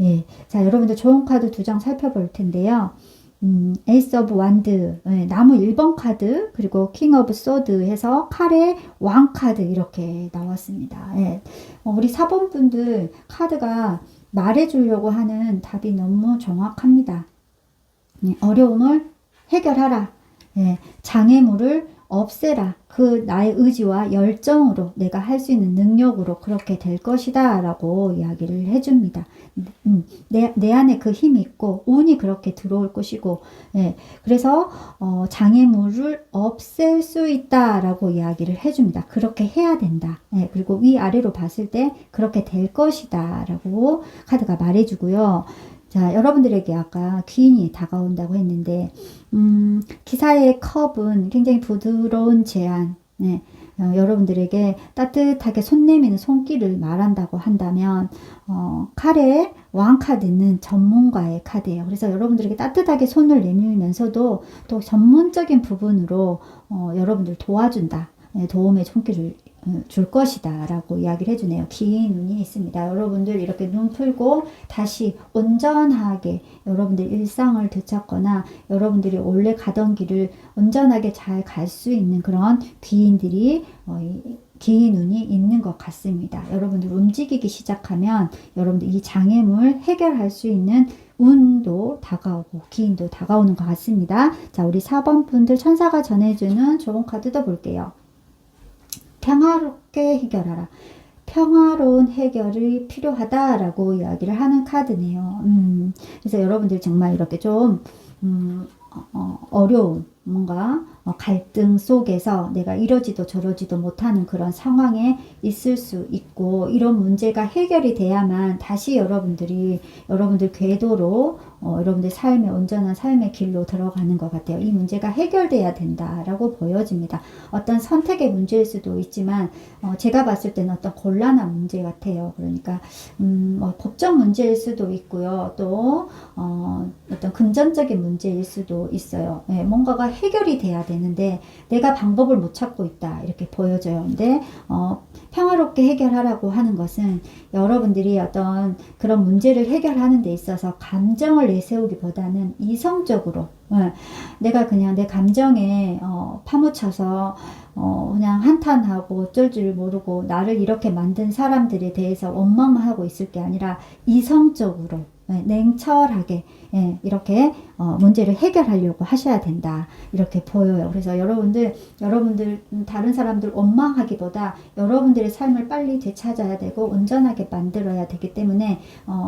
예. 자, 여러분들 좋은 카드 2장 살펴볼 텐데요. 에이스 오브 완드, 예, 나무 1번 카드, 그리고 킹 오브 소드 해서 칼의 왕 카드 이렇게 나왔습니다. 예. 우리 4번 분들 카드가 말해주려고 하는 답이 너무 정확합니다. 어려움을 해결하라. 예, 장애물을 없애라. 그 나의 의지와 열정으로 내가 할 수 있는 능력으로 그렇게 될 것이다 라고 이야기를 해줍니다. 내 안에 그 힘이 있고 운이 그렇게 들어올 것이고 예, 그래서 장애물을 없앨 수 있다 라고 이야기를 해줍니다. 그렇게 해야 된다. 예, 그리고 위아래로 봤을 때 그렇게 될 것이다 라고 카드가 말해주고요. 자, 여러분들에게 아까 귀인이 다가온다고 했는데 기사의 컵은 굉장히 부드러운 제안, 네, 여러분들에게 따뜻하게 손 내미는 손길을 말한다고 한다면 칼의 왕 카드는 전문가의 카드예요. 그래서 여러분들에게 따뜻하게 손을 내밀면서도 또 전문적인 부분으로 여러분들 도와준다. 네, 도움의 손길을 줄 것이다 라고 이야기를 해주네요. 긴 눈이 있습니다. 여러분들 이렇게 눈 풀고 다시 온전하게 여러분들 일상을 되찾거나 여러분들이 원래 가던 길을 온전하게 잘 갈 수 있는 그런 귀인들이 긴 눈이 있는 것 같습니다. 여러분들 움직이기 시작하면 여러분들 이 장애물 해결할 수 있는 운도 다가오고 기인도 다가오는 것 같습니다. 자, 우리 4번 분들 천사가 전해주는 좋은 카드도 볼게요. 평화롭게 해결하라. 평화로운 해결이 필요하다라고 이야기를 하는 카드네요. 그래서 여러분들 정말 이렇게 좀 어려운 뭔가 갈등 속에서 내가 이러지도 저러지도 못하는 그런 상황에 있을 수 있고 이런 문제가 해결이 돼야만 다시 여러분들 궤도로 여러분들 삶의 온전한 삶의 길로 들어가는 것 같아요. 이 문제가 해결돼야 된다라고 보여집니다. 어떤 선택의 문제일 수도 있지만 제가 봤을 때는 어떤 곤란한 문제 같아요. 그러니까 법적 문제일 수도 있고요. 또 어떤 금전적인 문제일 수도 있어요. 네, 뭔가가 해결이 돼야 되는데 내가 방법을 못 찾고 있다 이렇게 보여져요. 근데 평화롭게 해결하라고 하는 것은 여러분들이 어떤 그런 문제를 해결하는 데 있어서 감정을 내세우기보다는 이성적으로 내가 그냥 내 감정에 파묻혀서 그냥 한탄하고 어쩔 줄 모르고 나를 이렇게 만든 사람들에 대해서 원망하고 있을 게 아니라 이성적으로 냉철하게 이렇게 문제를 해결하려고 하셔야 된다 이렇게 보여요. 그래서 여러분들 다른 사람들 원망하기보다 여러분들의 삶을 빨리 되찾아야 되고 온전하게 만들어야 되기 때문에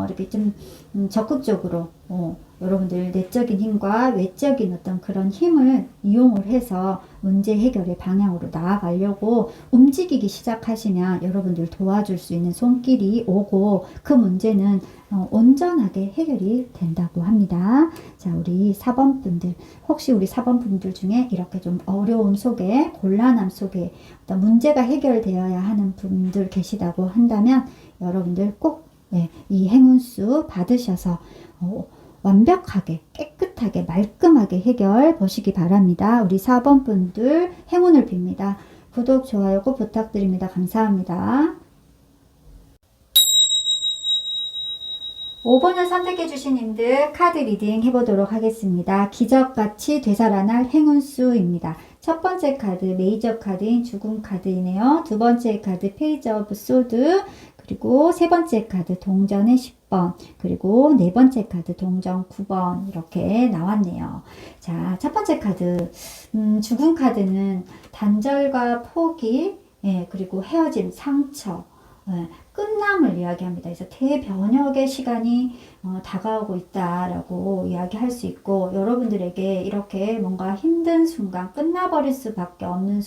이렇게 좀 적극적으로 여러분들 내적인 힘과 외적인 어떤 그런 힘을 이용을 해서 문제 해결의 방향으로 나아가려고 움직이기 시작하시면 여러분들 도와줄 수 있는 손길이 오고 그 문제는 온전하게 해결이 된다고 합니다. 자, 우리 4번 분들, 혹시 우리 4번 분들 중에 이렇게 좀 어려움 속에, 곤란함 속에 어떤 문제가 해결되어야 하는 분들 계시다고 한다면 여러분들 꼭 이 행운수 받으셔서 완벽하게 깨끗하게 말끔하게 해결 보시기 바랍니다. 우리 4번 분들 행운을 빕니다. 구독, 좋아요 꼭 부탁드립니다. 감사합니다. 5번을 선택해 주신 님들 카드 리딩 해보도록 하겠습니다. 기적같이 되살아날 행운수입니다. 첫 번째 카드 메이저 카드인 죽음 카드이네요. 두 번째 카드 페이지 오브 소드, 그리고 세 번째 카드 동전의 10번, 그리고 네 번째 카드 동전 9번 이렇게 나왔네요. 자, 첫 번째 카드 죽음 카드는 단절과 포기, 그리고 헤어짐, 상처, 끝남을 이야기합니다. 그래서 대변혁의 시간이 다가오고 있다라고 이야기할 수 있고, 여러분들에게 이렇게 뭔가 힘든 순간, 끝나버릴 수밖에 없는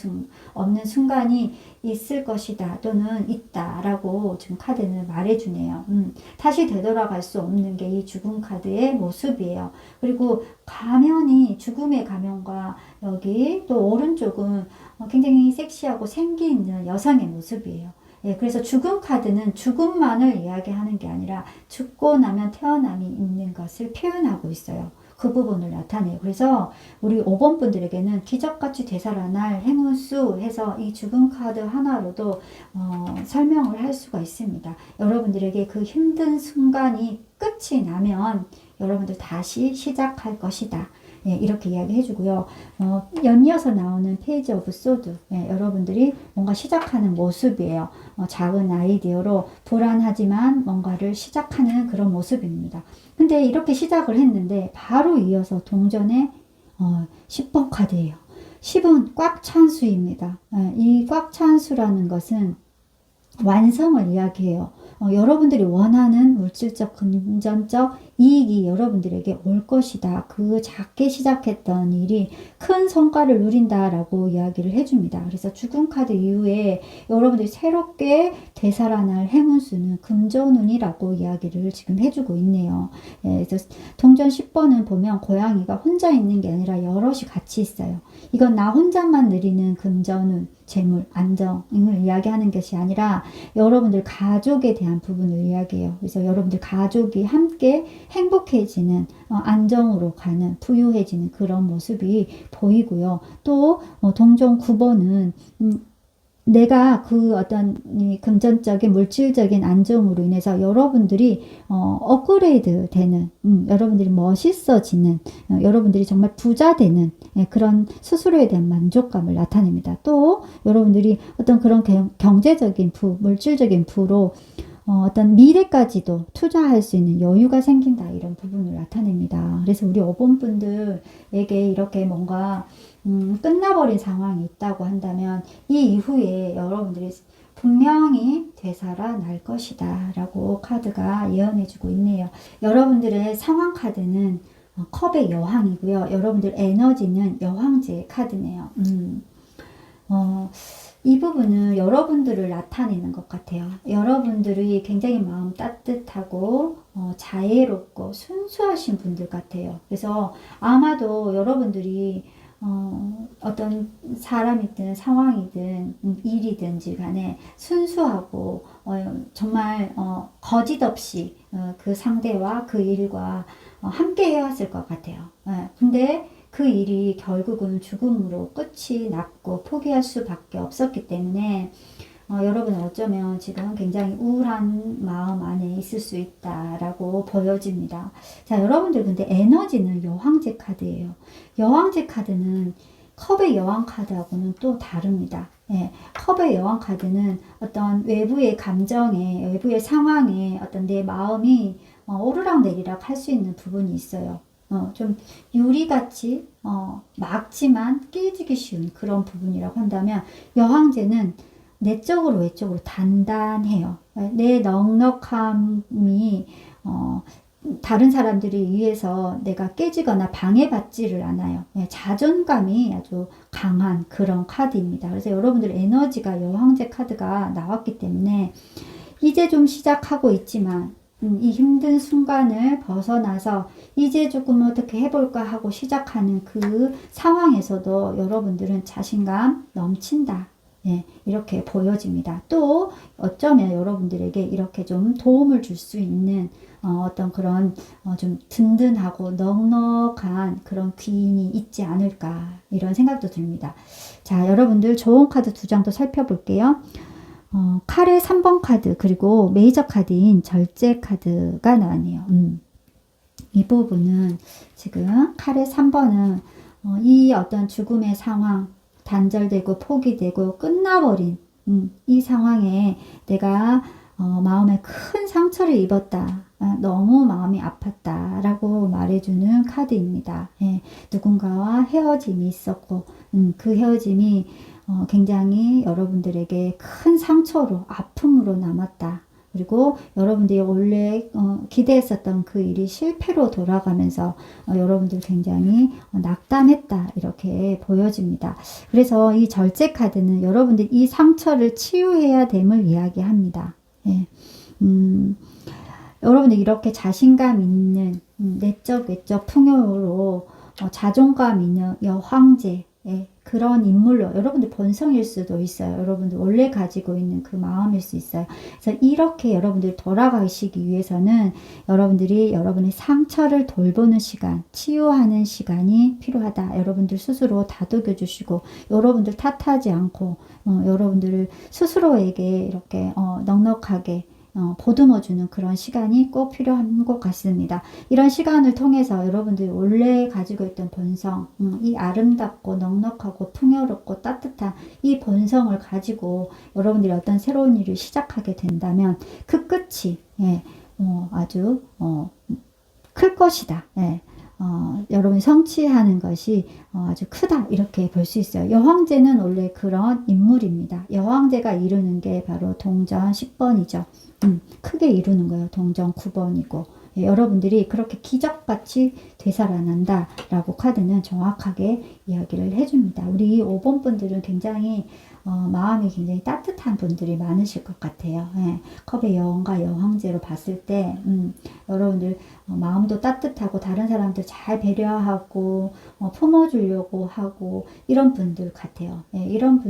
순간이 있을 것이다 또는 있다라고 지금 카드는 말해주네요. 다시 되돌아갈 수 없는 게 이 죽음 카드의 모습이에요. 그리고 가면이, 죽음의 가면과 여기 또 오른쪽은 굉장히 섹시하고 생기 있는 여성의 모습이에요. 그래서 죽음 카드는 죽음만을 이야기하는 게 아니라 죽고 나면 태어남이 있는 것을 표현하고 있어요. 그 부분을 나타내요. 그래서 우리 5번 분들에게는 기적같이 되살아날 행운수 해서 이 죽음 카드 하나로도 설명을 할 수가 있습니다. 여러분들에게 그 힘든 순간이 끝이 나면 여러분들 다시 시작할 것이다. 이렇게 이야기해 주고요. 연이어서 나오는 페이지 오브 소드, 여러분들이 뭔가 시작하는 모습이에요. 작은 아이디어로 불안하지만 뭔가를 시작하는 그런 모습입니다. 근데 이렇게 시작을 했는데 바로 이어서 동전의 10번 카드예요. 10은 꽉 찬 수입니다. 이 꽉 찬 수라는 것은 완성을 이야기해요. 여러분들이 원하는 물질적, 금전적 이익이 여러분들에게 올 것이다. 그 작게 시작했던 일이 큰 성과를 누린다라고 이야기를 해줍니다. 그래서 죽음 카드 이후에 여러분들이 새롭게 되살아날 행운수는 금전운이라고 이야기를 지금 해주고 있네요. 그래서 동전 10번은 보면 고양이가 혼자 있는 게 아니라 여럿이 같이 있어요. 이건 나 혼자만 누리는 금전운, 재물, 안정을 이야기하는 것이 아니라 여러분들 가족에 대한 부분을 이야기해요. 그래서 여러분들 가족이 함께 행복해지는, 안정으로 가는, 부유해지는 그런 모습이 보이고요. 또 동전 9번은 내가 그 어떤 이 금전적인 물질적인 안정으로 인해서 여러분들이 업그레이드 되는, 여러분들이 멋있어지는, 여러분들이 정말 부자 되는 그런 스스로에 대한 만족감을 나타냅니다. 또 여러분들이 어떤 그런 경제적인 부, 물질적인 부로 어떤 미래까지도 투자할 수 있는 여유가 생긴다, 이런 부분을 나타냅니다. 그래서 우리 5번 분들에게 이렇게 뭔가 끝나버린 상황이 있다고 한다면 이 이후에 여러분들이 분명히 되살아날 것이다 라고 카드가 예언해주고 있네요. 여러분들의 상황 카드는 컵의 여왕이고요. 여러분들 에너지는 여왕제 카드네요. 이 부분은 여러분들을 나타내는 것 같아요. 여러분들이 굉장히 마음 따뜻하고 자애롭고 순수하신 분들 같아요. 그래서 아마도 여러분들이 어떤 사람이든 상황이든 일이든지 간에 순수하고 정말 거짓 없이 그 상대와 그 일과 함께 해왔을 것 같아요. 근데 그 일이 결국은 죽음으로 끝이 났고 포기할 수밖에 없었기 때문에 여러분은 어쩌면 지금 굉장히 우울한 마음 안에 있을 수 있다라고 보여집니다. 자, 여러분들 근데 에너지는 여왕제 카드예요. 여왕제 카드는 컵의 여왕 카드하고는 또 다릅니다. 컵의 여왕 카드는 어떤 외부의 감정에, 외부의 상황에 어떤 내 마음이 오르락 내리락 할 수 있는 부분이 있어요. 좀 유리같이 막지만 깨지기 쉬운 그런 부분이라고 한다면, 여왕제는 내적으로 외적으로 단단해요. 내 넉넉함이 다른 사람들에 의해서 내가 깨지거나 방해받지를 않아요. 자존감이 아주 강한 그런 카드입니다. 그래서 여러분들 에너지가 여왕제 카드가 나왔기 때문에 이제 좀 시작하고 있지만 이 힘든 순간을 벗어나서 이제 조금 어떻게 해볼까 하고 시작하는 그 상황에서도 여러분들은 자신감 넘친다. 이렇게 보여집니다. 또 어쩌면 여러분들에게 이렇게 좀 도움을 줄 수 있는 어떤 그런 좀 든든하고 넉넉한 그런 귀인이 있지 않을까, 이런 생각도 듭니다. 자, 여러분들 좋은 카드 두 장 더 살펴볼게요. 칼의 3번 카드 그리고 메이저 카드인 절제 카드가 나왔네요. 이 부분은 지금 칼의 3번은 이 어떤 죽음의 상황, 단절되고 포기되고 끝나버린 이 상황에 내가 마음에 큰 상처를 입었다. 너무 마음이 아팠다 라고 말해주는 카드입니다. 예, 누군가와 헤어짐이 있었고 그 헤어짐이 굉장히 여러분들에게 큰 상처로 아픔으로 남았다. 그리고 여러분들이 원래 기대했었던 그 일이 실패로 돌아가면서 여러분들 굉장히 낙담했다 이렇게 보여집니다. 그래서 이 절제 카드는 여러분들 이 상처를 치유해야 됨을 이야기합니다. 예. 여러분들 이렇게 자신감 있는 내적 외적 풍요로 자존감 있는 여황제 그런 인물로 여러분들 본성일 수도 있어요. 여러분들 원래 가지고 있는 그 마음일 수 있어요. 그래서 이렇게 여러분들이 돌아가시기 위해서는 여러분들이 여러분의 상처를 돌보는 시간, 치유하는 시간이 필요하다. 여러분들 스스로 다독여 주시고 여러분들 탓하지 않고 여러분들을 스스로에게 이렇게 넉넉하게 보듬어주는 그런 시간이 꼭 필요한 것 같습니다. 이런 시간을 통해서 여러분들이 원래 가지고 있던 본성, 이 아름답고 넉넉하고 풍요롭고 따뜻한 이 본성을 가지고 여러분들이 어떤 새로운 일을 시작하게 된다면 그 끝이 아주 클 것이다. 여러분이 성취하는 것이 아주 크다 이렇게 볼 수 있어요. 여황제는 원래 그런 인물입니다. 여황제가 이루는 게 바로 동전 10번이죠. 크게 이루는 거예요. 동전 9번이고 여러분들이 그렇게 기적같이 되살아난다 라고 카드는 정확하게 이야기를 해줍니다. 우리 5번 분들은 굉장히 마음이 굉장히 따뜻한 분들이 많으실 것 같아요. 컵의 여왕과 여황제로 봤을 때 여러분들 마음도 따뜻하고 다른 사람들 잘 배려하고 품어주려고 하고 이런 분들 같아요. 이런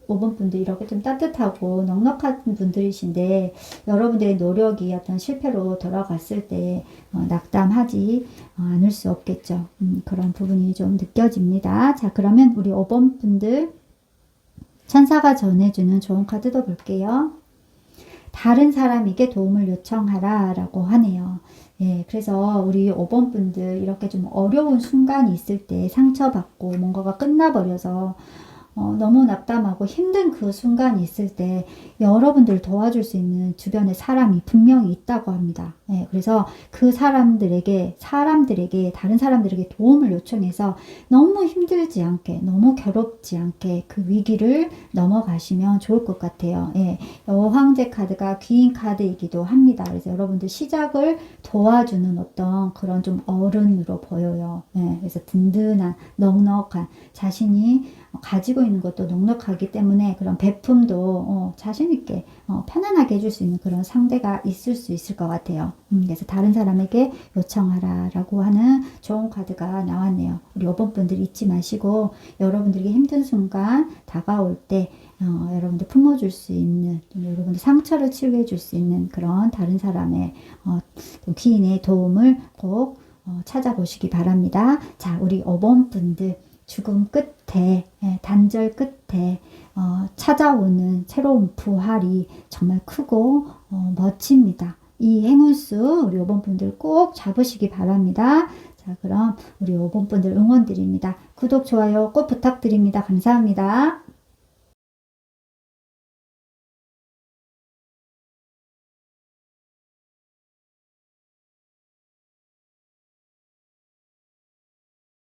5번 분들 이렇게 좀 따뜻하고 넉넉한 분들이신데 여러분들의 노력이 어떤 실패로 돌아갔을 때 낙담하지 않을 수 없겠죠. 그런 부분이 좀 느껴집니다. 자, 그러면 우리 5번 분들 천사가 전해주는 좋은 카드도 볼게요. 다른 사람에게 도움을 요청하라 라고 하네요. 그래서 우리 5번 분들 이렇게 좀 어려운 순간이 있을 때 상처받고 뭔가가 끝나버려서 너무 낙담하고 힘든 그 순간이 있을 때 여러분들 도와줄 수 있는 주변에 사람이 분명히 있다고 합니다. 그래서 그 사람들에게 다른 사람들에게 도움을 요청해서 너무 힘들지 않게 너무 괴롭지 않게 그 위기를 넘어가시면 좋을 것 같아요. 여황제 카드가 귀인 카드이기도 합니다. 그래서 여러분들 시작을 도와주는 어떤 그런 좀 어른으로 보여요. 그래서 든든한 넉넉한 자신이 가지고 있는 것도 넉넉하기 때문에 그런 베품도 자신있게 편안하게 해줄 수 있는 그런 상대가 있을 수 있을 것 같아요. 그래서 다른 사람에게 요청하라 라고 하는 좋은 카드가 나왔네요. 우리 5번 분들 잊지 마시고 여러분들에게 힘든 순간 다가올 때 여러분들 품어줄 수 있는 여러분들 상처를 치유해 줄 수 있는 그런 다른 사람의 귀인의 도움을 꼭 찾아보시기 바랍니다. 자, 우리 5번 분들 죽음 끝에 단절 끝에 찾아오는 새로운 부활이 정말 크고 멋집니다. 이 행운수 우리 5번 분들 꼭 잡으시기 바랍니다. 자, 그럼 우리 5번 분들 응원 드립니다. 구독, 좋아요 꼭 부탁드립니다. 감사합니다.